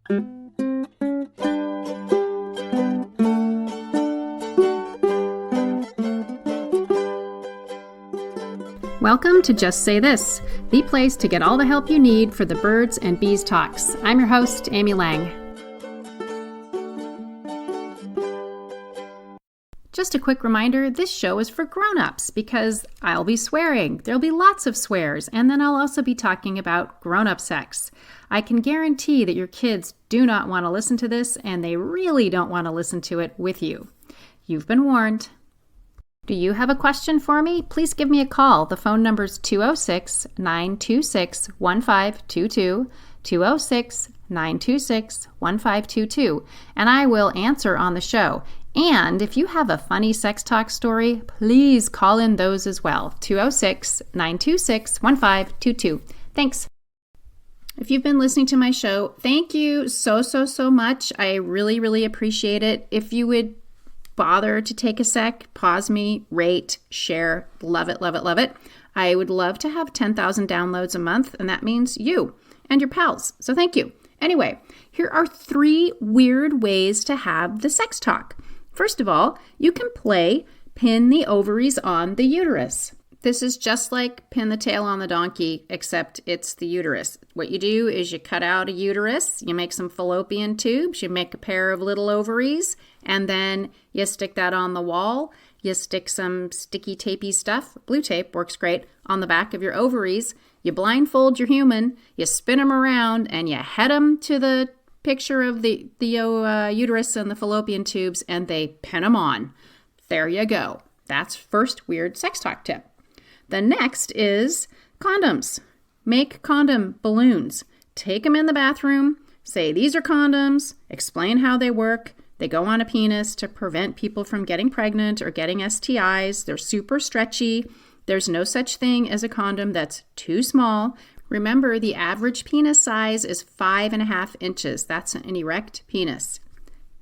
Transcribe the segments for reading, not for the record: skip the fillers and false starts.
Welcome to Just Say This, the place to get all the help you need for the birds and bees talks. I'm your host, Amy Lang. Just a quick reminder, this show is for grown-ups because I'll be swearing. There'll be lots of swears, and then I'll also be talking about grown-up sex. I can guarantee that your kids do not want to listen to this, and they really don't want to listen to it with you. You've been warned. Do you have a question for me? Please give me a call. The phone number is 206-926-1522, 206-926-1522, and I will answer on the show. And if you have a funny sex talk story, please call in those as well, 206-926-1522. Thanks. If you've been listening to my show, thank you so much. I really appreciate it. If you would bother to take a sec, pause me, rate, share, love it. I would love to have 10,000 downloads a month, and that means you and your pals. So thank you. Anyway, here are 3 weird ways to have the sex talk. First of all, you can play pin the ovaries on the uterus. This is just like pin the tail on the donkey, except it's the uterus. What you do is you cut out a uterus, you make some fallopian tubes, you make a pair of little ovaries, and then you stick that on the wall. You stick some sticky tapey stuff, blue tape works great, on the back of your ovaries. You blindfold your human, you spin them around, and you head them to the picture of the uterus and the fallopian tubes, and they pin them on. There you go. That's first weird sex talk tip. The next is condoms. Make condom balloons. Take them in the bathroom, say these are condoms, explain how they work. They go on a penis to prevent people from getting pregnant or getting STIs. They're super stretchy. There's no such thing as a condom that's too small. Remember, the average penis size is 5.5 inches. That's an erect penis.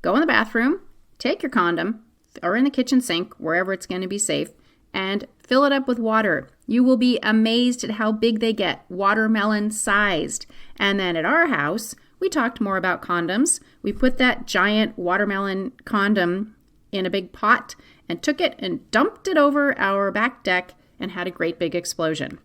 Go in the bathroom, take your condom, or in the kitchen sink, wherever it's going to be safe, and fill it up with water. You will be amazed at how big they get, watermelon sized. And then at our house, we talked more about condoms. We put that giant watermelon condom in a big pot and took it and dumped it over our back deck and had a great big explosion.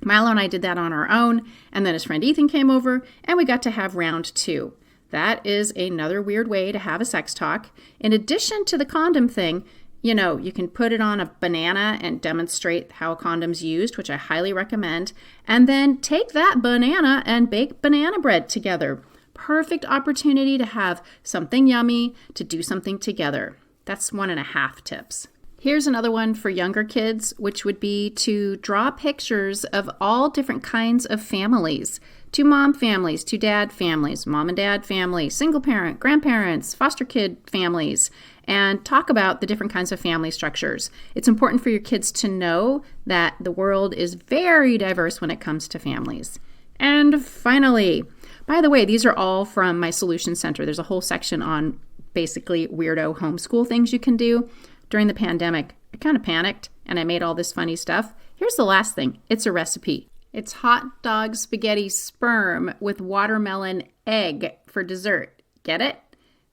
Milo and I did that on our own, and then his friend Ethan came over, and we got to have round 2. That is another weird way to have a sex talk. In addition to the condom thing, you can put it on a banana and demonstrate how a condom's used, which I highly recommend, and then take that banana and bake banana bread together. Perfect opportunity to have something yummy, to do something together. That's 1.5 tips. Here's another one for younger kids, which would be to draw pictures of all different kinds of families. 2 mom families, 2 dad families, mom and dad family, single parent, grandparents, foster kid families, and talk about the different kinds of family structures. It's important for your kids to know that the world is very diverse when it comes to families. And finally, by the way, these are all from my Solution Center. There's a whole section on basically weirdo homeschool things you can do. During the pandemic, I kind of panicked and I made all this funny stuff. Here's the last thing. It's a recipe. It's hot dog spaghetti sperm with watermelon egg for dessert. Get it?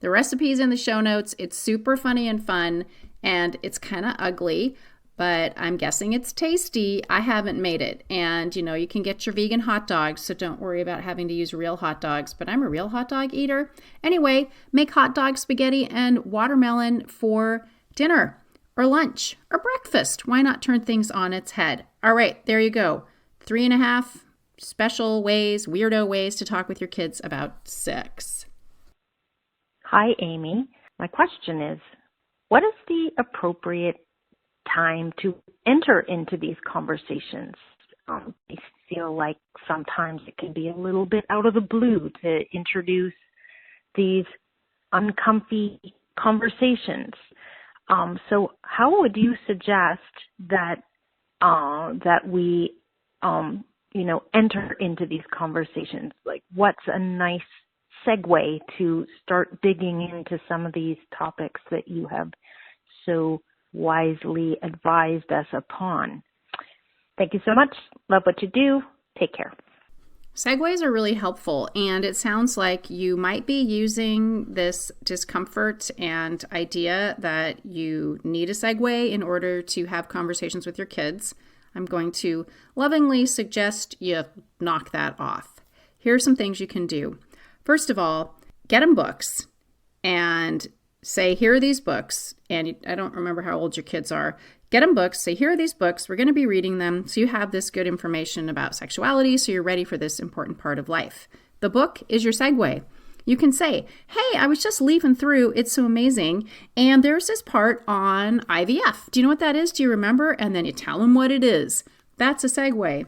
The recipe's in the show notes. It's super funny and fun, and it's kind of ugly, but I'm guessing it's tasty. I haven't made it. And, you can get your vegan hot dogs, so don't worry about having to use real hot dogs, but I'm a real hot dog eater. Anyway, make hot dog spaghetti and watermelon for dinner or lunch or breakfast. Why not turn things on its head? All right, there you go. 3.5 special ways, weirdo ways to talk with your kids about sex. Hi, Amy. My question is, what is the appropriate time to enter into these conversations? I feel like sometimes it can be a little bit out of the blue to introduce these uncomfy conversations. So how would you suggest that we enter into these conversations? Like, what's a nice segue to start digging into some of these topics that you have so wisely advised us upon? Thank you so much. Love what you do. Take care. Segues are really helpful, and it sounds like you might be using this discomfort and idea that you need a segue in order to have conversations with your kids. I'm going to lovingly suggest you knock that off. Here are some things you can do. First of all, get them books and say, here are these books. And I don't remember how old your kids are. Get them books, say, here are these books, we're going to be reading them, so you have this good information about sexuality, so you're ready for this important part of life. The book is your segue. You can say, hey, I was just leafing through, it's so amazing, and there's this part on IVF. Do you know what that is? Do you remember? And then you tell them what it is. That's a segue.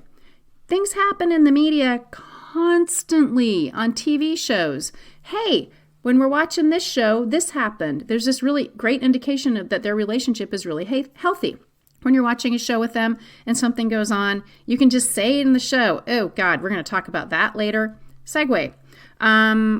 Things happen in the media constantly on TV shows. Hey, when we're watching this show, this happened. There's this really great indication that their relationship is really healthy. When you're watching a show with them and something goes on, you can just say in the show, oh God, we're going to talk about that later. Segue.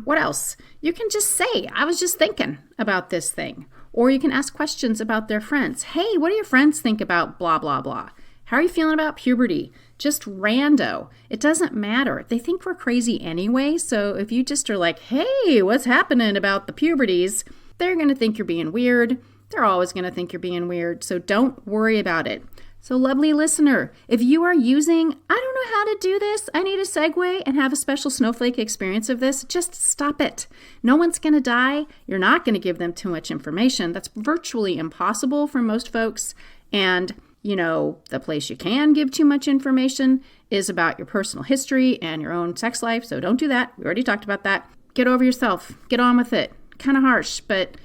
What else? You can just say, I was just thinking about this thing. Or you can ask questions about their friends. Hey, what do your friends think about blah, blah, blah? How are you feeling about puberty? Just rando. It doesn't matter. They think we're crazy anyway, so if you just are like, hey, what's happening about the puberties? They're going to think you're being weird. They're always going to think you're being weird, so don't worry about it. So lovely listener, if you are using, I don't know how to do this, I need a segue and have a special snowflake experience of this, just stop it. No one's going to die. You're not going to give them too much information. That's virtually impossible for most folks. And the place you can give too much information is about your personal history and your own sex life. So don't do that. We already talked about that. Get over yourself. Get on with it. Kind of harsh, but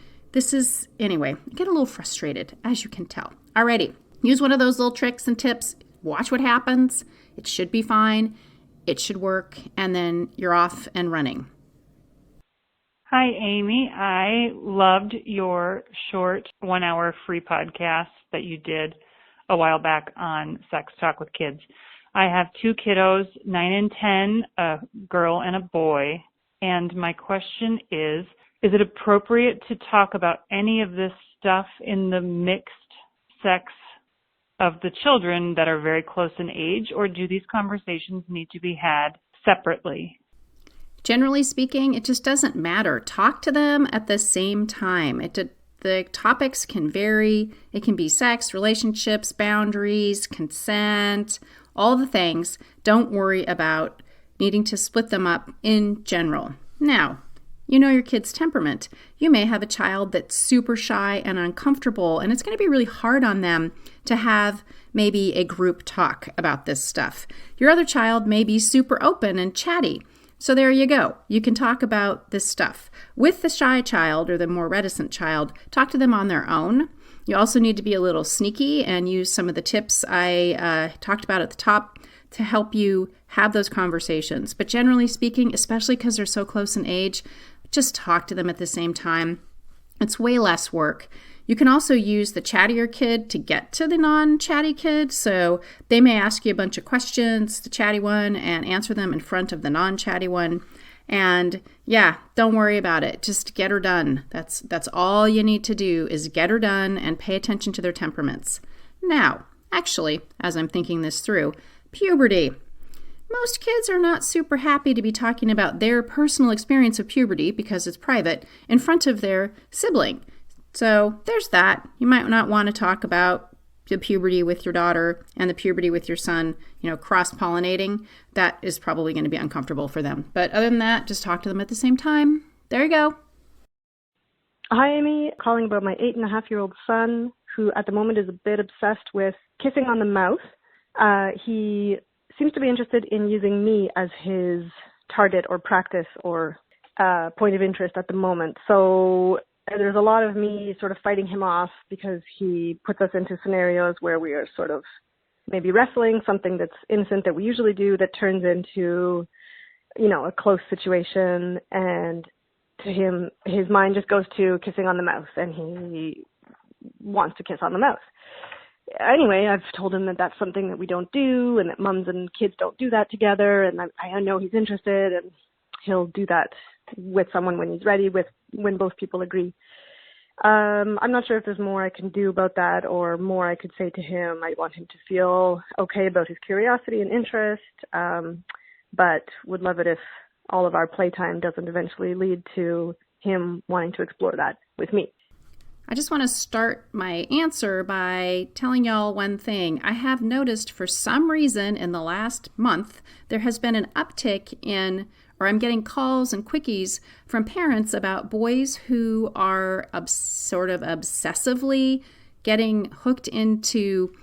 anyway, I get a little frustrated, as you can tell. Alrighty. Use one of those little tricks and tips. Watch what happens. It should be fine. It should work. And then you're off and running. Hi, Amy. I loved your short 1-hour free podcast that you did a while back on sex talk with kids. I have 2 kiddos, 9 and 10, a girl and a boy. And my question is it appropriate to talk about any of this stuff in the mixed sex of the children that are very close in age, or do these conversations need to be had separately? Generally speaking, it just doesn't matter. Talk to them at the same time. The topics can vary. It can be sex, relationships, boundaries, consent, all the things. Don't worry about needing to split them up in general. Now, you know your kid's temperament. You may have a child that's super shy and uncomfortable, and it's going to be really hard on them to have maybe a group talk about this stuff. Your other child may be super open and chatty. So there you go. You can talk about this stuff. With the shy child or the more reticent child, talk to them on their own. You also need to be a little sneaky and use some of the tips I talked about at the top to help you have those conversations. But generally speaking, especially because they're so close in age, just talk to them at the same time. It's way less work. You can also use the chattier kid to get to the non-chatty kid. So they may ask you a bunch of questions, the chatty one, and answer them in front of the non-chatty one. And yeah, don't worry about it. Just get her done. That's all you need to do is get her done and pay attention to their temperaments. Now, actually, as I'm thinking this through, puberty. Most kids are not super happy to be talking about their personal experience of puberty because it's private in front of their sibling. So there's that. You might not want to talk about the puberty with your daughter and the puberty with your son, cross-pollinating. That is probably going to be uncomfortable for them. But other than that, just talk to them at the same time. There you go. Hi, Amy. Calling about my 8.5-year-old son, who at the moment is a bit obsessed with kissing on the mouth. He seems to be interested in using me as his target or practice or point of interest at the moment. So there's a lot of me sort of fighting him off because he puts us into scenarios where we are sort of maybe wrestling, something that's innocent that we usually do that turns into, a close situation. And to him, his mind just goes to kissing on the mouth and he wants to kiss on the mouth. Anyway, I've told him that that's something that we don't do and that mums and kids don't do that together. And I know he's interested and he'll do that with someone when he's ready, when both people agree. I'm not sure if there's more I can do about that or more I could say to him. I want him to feel okay about his curiosity and interest. but would love it if all of our playtime doesn't eventually lead to him wanting to explore that with me. I just want to start my answer by telling y'all one thing. I have noticed for some reason in the last month, there has been an uptick in, or I'm getting calls and quickies from parents about boys who are sort of obsessively getting hooked into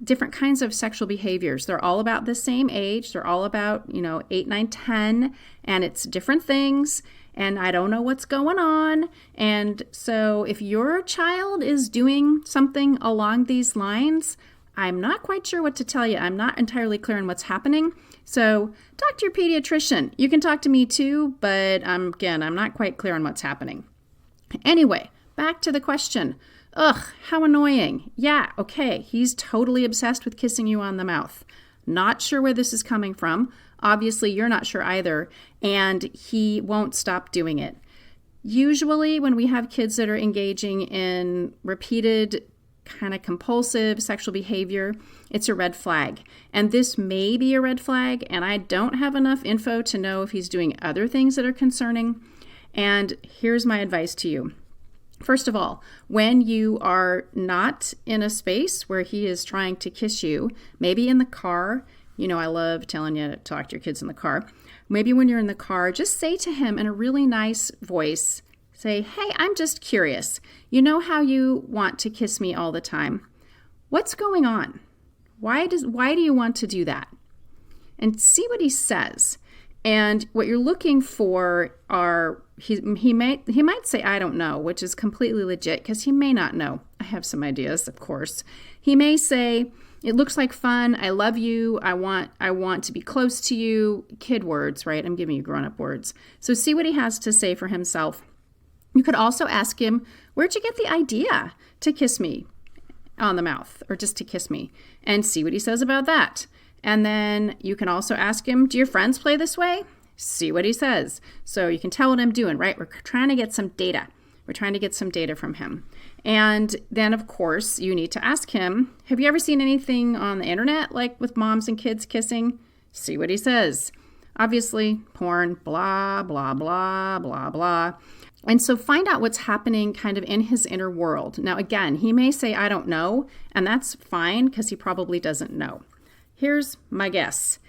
different kinds of sexual behaviors. They're all about the same age. They're all about, 8, 9, 10, and it's different things. And I don't know what's going on. And so if your child is doing something along these lines, I'm not quite sure what to tell you. I'm not entirely clear on what's happening. So talk to your pediatrician. You can talk to me too, but I'm not quite clear on what's happening. Anyway, back to the question. Ugh, how annoying. Yeah, okay, he's totally obsessed with kissing you on the mouth. Not sure where this is coming from. Obviously, you're not sure either, and he won't stop doing it. Usually, when we have kids that are engaging in repeated kind of compulsive sexual behavior, it's a red flag. And this may be a red flag, and I don't have enough info to know if he's doing other things that are concerning. And here's my advice to you. First of all, when you are not in a space where he is trying to kiss you, maybe in the car, I love telling you to talk to your kids in the car. Maybe when you're in the car, just say to him in a really nice voice, say, hey, I'm just curious. You know how you want to kiss me all the time. What's going on? Why do you want to do that? And see what he says. And what you're looking for are, he might say, I don't know, which is completely legit because he may not know. I have some ideas, of course. He may say, it looks like fun. I love you. I want to be close to you. Kid words, right? I'm giving you grown-up words. So see what he has to say for himself. You could also ask him, where'd you get the idea to kiss me on the mouth or just to kiss me? And see what he says about that. And then you can also ask him, do your friends play this way? See what he says. So you can tell what I'm doing, right? We're trying to get some data. We're trying to get some data from him. And then, of course, you need to ask him, have you ever seen anything on the internet, like with moms and kids kissing? See what he says. Obviously, porn, blah, blah, blah, blah, blah. And so find out what's happening kind of in his inner world. Now, again, he may say, I don't know, and that's fine because he probably doesn't know. Here's my guess.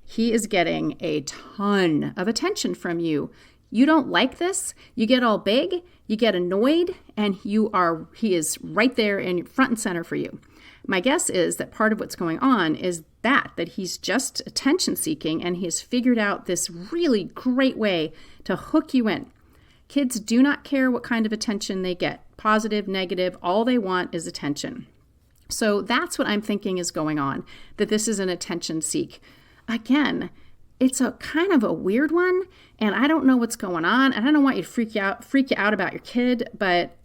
He is getting a ton of attention from you. You don't like this, you get all big, you get annoyed, and he is right there in front and center for you. My guess is that part of what's going on is that he's just attention seeking and he has figured out this really great way to hook you in. Kids do not care what kind of attention they get, positive, negative, all they want is attention. So that's what I'm thinking is going on, that this is an attention seek. Again, it's a kind of a weird one, and I don't know what's going on, and I don't want you to freak you out about your kid, but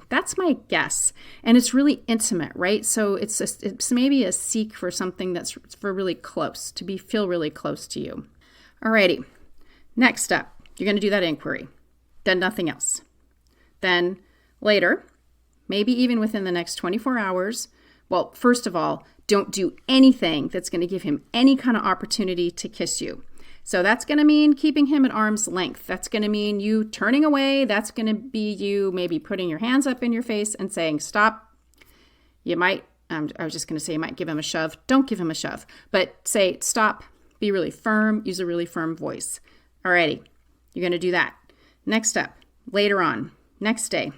that's my guess. And it's really intimate, right? So it's maybe a seek for something that's for really close, to feel really close to you. Alrighty, next up, you're going to do that inquiry, then nothing else. Then later, maybe even within the next 24 hours, well, first of all, don't do anything that's going to give him any kind of opportunity to kiss you. So that's going to mean keeping him at arm's length. That's going to mean you turning away. That's going to be you maybe putting your hands up in your face and saying, stop. You might, I was just going to say you might give him a shove. Don't give him a shove, but say stop, be really firm, use a really firm voice. Alrighty, you're going to do that. Next up, later on, next day,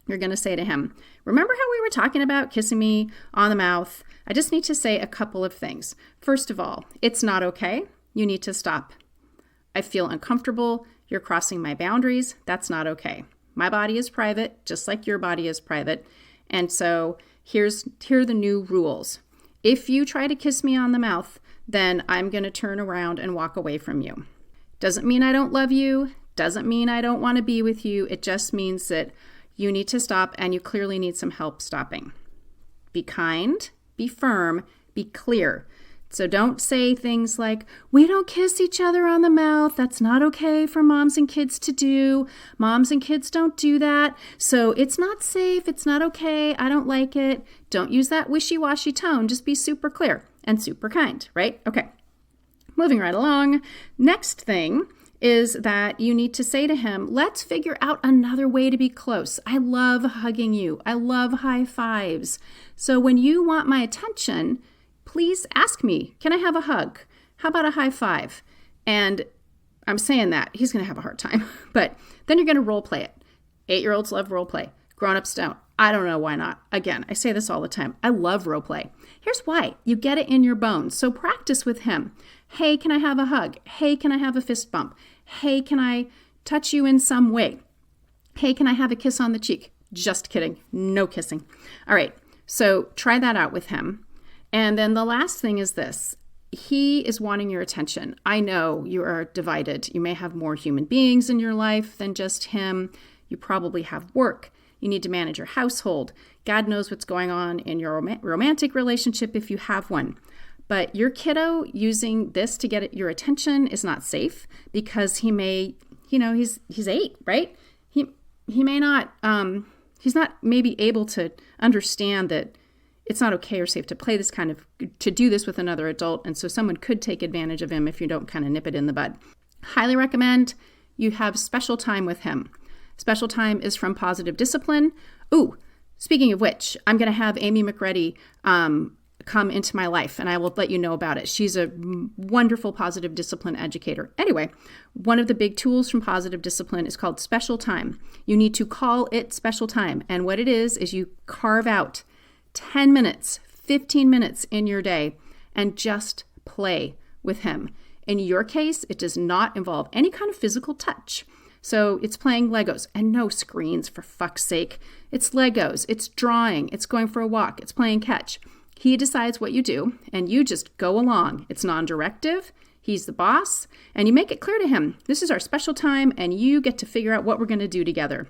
you're going to say to him, remember how we were talking about kissing me on the mouth? I just need to say a couple of things. First of all, it's not okay. You need to stop. I feel uncomfortable. You're crossing my boundaries. That's not okay. My body is private, just like your body is private. And so here are the new rules. If you try to kiss me on the mouth, then I'm going to turn around and walk away from you. Doesn't mean I don't love you. Doesn't mean I don't want to be with you. It just means that you need to stop and you clearly need some help stopping. Be kind, be firm, be clear. So don't say things like, we don't kiss each other on the mouth. That's not okay for moms and kids to do. Moms and kids don't do that. So it's not safe. It's not okay. I don't like it. Don't use that wishy-washy tone. Just be super clear and super kind, right? Okay. Moving right along. Next thing is that you need to say to him, let's figure out another way to be close. I love hugging you. I love high fives. So when you want my attention, please ask me, can I have a hug? How about a high five? And I'm saying that. He's going to have a hard time. But then you're going to role play it. 8-year-olds love role play. Grown-ups don't. I don't know why not. Again, I say this all the time. I love role play. Here's why. You get it in your bones. So practice with him. Hey, can I have a hug? Hey, can I have a fist bump? Hey, can I touch you in some way? Hey, can I have a kiss on the cheek? Just kidding. No kissing. All right. So try that out with him. And then the last thing is this. He is wanting your attention. I know you are divided. You may have more human beings in your life than just him. You probably have work. You need to manage your household. God knows what's going on in your romantic relationship if you have one. But your kiddo using this to get your attention is not safe because he may, he's 8, right? He may not, he's not maybe able to understand that it's not okay or safe to to do this with another adult. And so someone could take advantage of him if you don't kind of nip it in the bud. Highly recommend you have special time with him. Special time is from Positive Discipline. Ooh, speaking of which, I'm going to have Amy McReady come into my life, and I will let you know about it. She's a wonderful Positive Discipline educator. Anyway, one of the big tools from Positive Discipline is called Special Time. You need to call it Special Time. And what it is you carve out 10 minutes, 15 minutes in your day and just play with him. In your case, it does not involve any kind of physical touch. So it's playing Legos and no screens, for fuck's sake. It's Legos, it's drawing, it's going for a walk, it's playing catch. He decides what you do and you just go along. It's non-directive. He's the boss and you make it clear to him, this is our special time and you get to figure out what we're going to do together.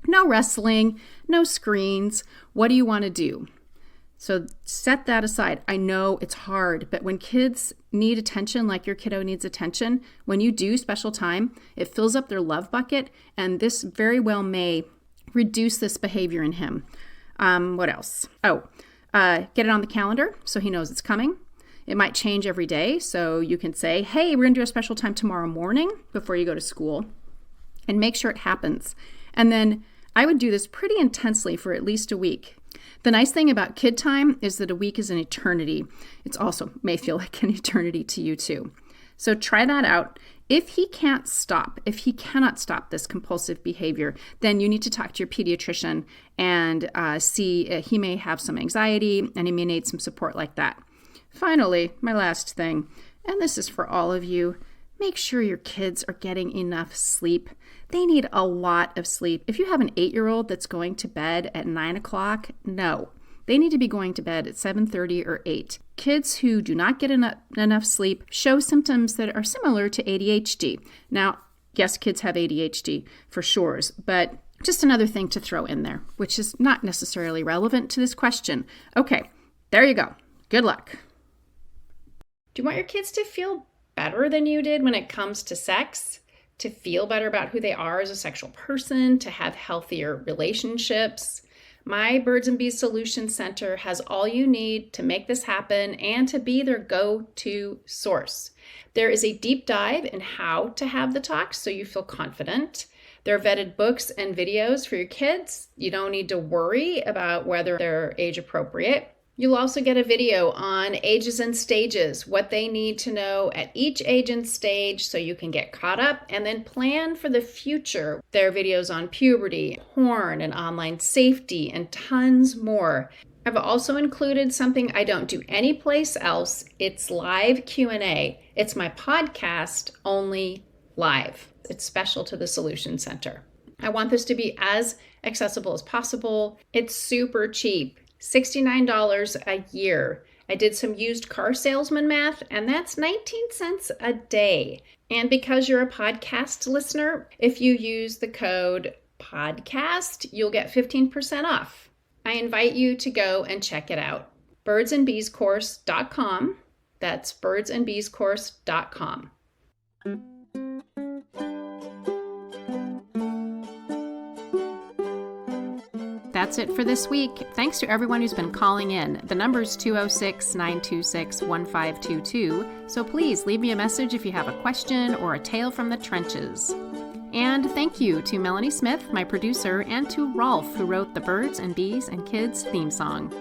No wrestling, no screens. What do you want to do? So set that aside. I know it's hard, but when kids need attention, like your kiddo needs attention, when you do special time, it fills up their love bucket, and this very well may reduce this behavior in him. What else? Get it on the calendar so he knows it's coming. It might change every day, so you can say, hey, we're going to do a special time tomorrow morning before you go to school, and make sure it happens. And then I would do this pretty intensely for at least a week. The nice thing about kid time is that a week is an eternity. It's also may feel like an eternity to you too. So try that out. If he cannot stop this compulsive behavior, then you need to talk to your pediatrician and see he may have some anxiety and he may need some support like that. Finally, my last thing, and this is for all of you, make sure your kids are getting enough sleep. They need a lot of sleep. If you have an 8-year-old that's going to bed at 9 o'clock, no. They need to be going to bed at 7:30 or 8. Kids who do not get enough sleep show symptoms that are similar to ADHD. Now, yes, kids have ADHD for sure, but just another thing to throw in there, which is not necessarily relevant to this question. Okay, there you go. Good luck. Do you want your kids to feel better than you did when it comes to sex? To feel better about who they are as a sexual person? To have healthier relationships? My Birds and Bees Solution Center has all you need to make this happen and to be their go-to source. There is a deep dive in how to have the talks so you feel confident. There are vetted books and videos for your kids. You don't need to worry about whether they're age appropriate. You'll also get a video on ages and stages, what they need to know at each age and stage so you can get caught up and then plan for the future. There are videos on puberty, porn, and online safety, and tons more. I've also included something I don't do anyplace else. It's live Q&A. It's my podcast, only live. It's special to the Solution Center. I want this to be as accessible as possible. It's super cheap. $69 a year. I did some used car salesman math, and that's 19 cents a day. And because you're a podcast listener, if you use the code PODCAST, you'll get 15% off. I invite you to go and check it out. birdsandbeescourse.com. That's birdsandbeescourse.com. That's it for this week. Thanks to everyone who's been calling in. The number's 206-926-1522, so please leave me a message if you have a question or a tale from the trenches. And thank you to Melanie Smith, my producer, and to Rolf, who wrote the Birds and Bees and Kids theme song.